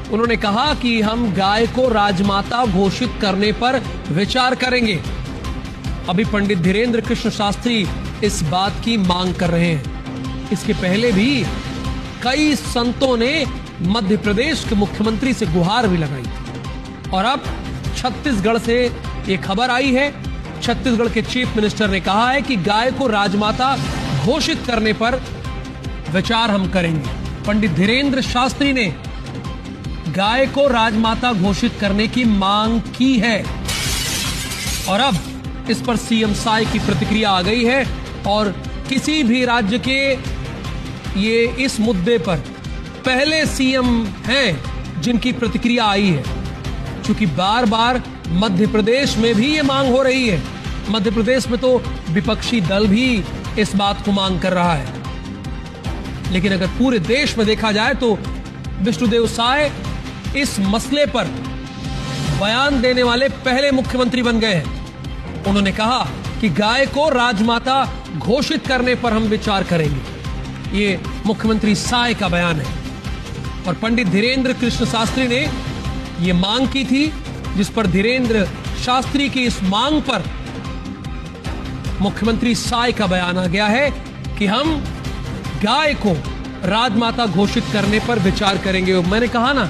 उन्होंने कहा कि हम गाय को राजमाता घोषित करने पर विचार करेंगे। अभी पंडित धीरेन्द्र कृष्ण शास्त्री इस बात की मांग कर रहे हैं। इसके पहले भी कई संतों ने मध्य प्रदेश के मुख्यमंत्री से गुहार भी लगाई थी। और अब छत्तीसगढ़ से ये खबर आई है, छत्तीसगढ़ के चीफ मिनिस्टर ने कहा है कि गाय को राजमाता घोषित करने पर विचार हम करेंगे। पंडित धीरेन्द्र शास्त्री ने गाय को राजमाता घोषित करने की मांग की है और अब इस पर सीएम साय की प्रतिक्रिया आ गई है। और किसी भी राज्य के ये इस मुद्दे पर पहले सीएम हैं जिनकी प्रतिक्रिया आई है, क्योंकि बार बार मध्य प्रदेश में भी ये मांग हो रही है। मध्य प्रदेश में तो विपक्षी दल भी इस बात को मांग कर रहा है। लेकिन अगर पूरे देश में देखा जाए तो विष्णुदेव साय इस मसले पर बयान देने वाले पहले मुख्यमंत्री बन गए हैं। उन्होंने कहा कि गाय को राजमाता घोषित करने पर हम विचार करेंगे। ये मुख्यमंत्री साय का बयान है। और पंडित धीरेन्द्र कृष्ण शास्त्री ने ये मांग की थी, जिस पर धीरेन्द्र शास्त्री की इस मांग पर मुख्यमंत्री साय का बयान आ गया है कि हम गाय को राजमाता घोषित करने पर विचार करेंगे। मैंने कहा ना,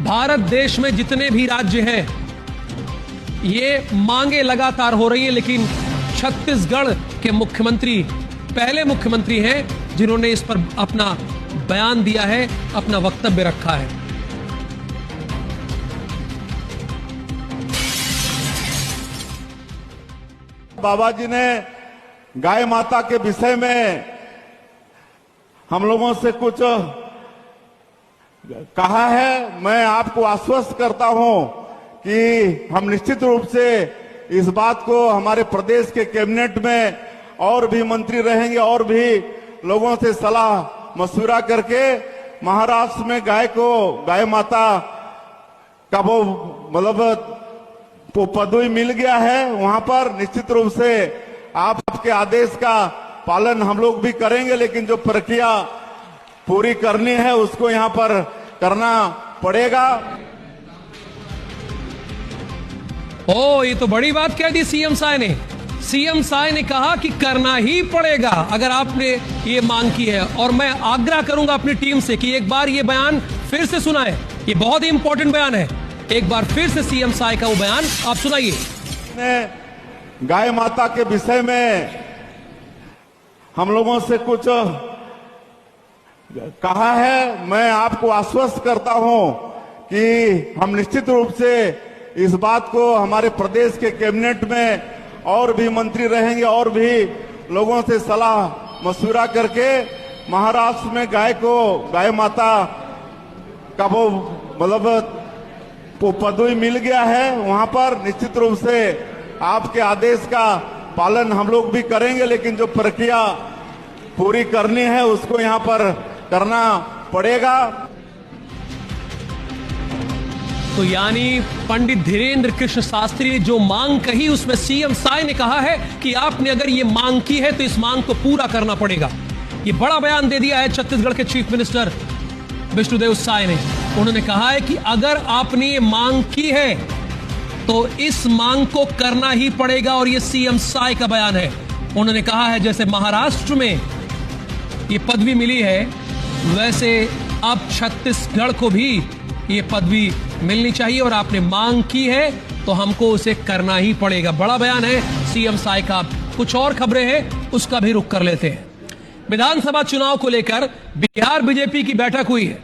भारत देश में जितने भी राज्य हैं ये मांगे लगातार हो रही है, लेकिन छत्तीसगढ़ के मुख्यमंत्री पहले मुख्यमंत्री हैं जिन्होंने इस पर अपना बयान दिया है, अपना वक्तव्य रखा है। बाबा जी ने गाय माता के विषय में हम लोगों से कुछ कहा है। मैं आपको आश्वस्त करता हूं कि हम निश्चित रूप से इस बात को हमारे प्रदेश के कैबिनेट में और भी मंत्री रहेंगे और भी लोगों से सलाह मशवरा करके महाराष्ट्र में गाय माता का वो मतलब पदवी मिल गया है, वहां पर निश्चित रूप से आपके आदेश का पालन हम लोग भी करेंगे। लेकिन जो प्रक्रिया पूरी करनी है उसको यहां पर करना पड़ेगा। ये तो बड़ी बात कह दी सीएम साय ने। सीएम साय ने कहा कि करना ही पड़ेगा अगर आपने ये मांग की है। और मैं आग्रह करूंगा अपनी टीम से कि एक बार ये बयान फिर से सुनाए। ये बहुत ही इंपॉर्टेंट बयान है। एक बार फिर से सीएम साय का वो बयान आप सुनाइए। गाय माता के विषय में हम लोगों से कुछ कहा है। मैं आपको आश्वस्त करता हूं कि हम निश्चित रूप से इस बात को हमारे प्रदेश के कैबिनेट में और भी मंत्री रहेंगे और भी लोगों से सलाह मशवरा करके महाराष्ट्र में गाय माता का वो मतलब पदवी मिल गया है, वहां पर निश्चित रूप से आपके आदेश का पालन हम लोग भी करेंगे। लेकिन जो प्रक्रिया पूरी करनी है उसको यहां पर करना पड़ेगा। तो यानी पंडित धीरेन्द्र कृष्ण शास्त्री ने जो मांग कही उसमें सीएम साय ने कहा है कि आपने अगर ये मांग की है तो इस मांग को पूरा करना पड़ेगा। ये बड़ा बयान दे दिया है छत्तीसगढ़ के चीफ मिनिस्टर विष्णुदेव साय ने। उन्होंने कहा है कि अगर आपने ये मांग की है तो इस मांग को करना ही पड़ेगा। और ये सीएम साय का बयान है। उन्होंने कहा है जैसे महाराष्ट्र में ये पदवी मिली है, वैसे अब छत्तीसगढ़ को भी ये पदवी मिलनी चाहिए और आपने मांग की है तो हमको उसे करना ही पड़ेगा। बड़ा बयान है सीएम साय का। कुछ और खबरें हैं, उसका भी रुख कर लेते हैं। विधानसभा चुनाव को लेकर बिहार बीजेपी की बैठक हुई है।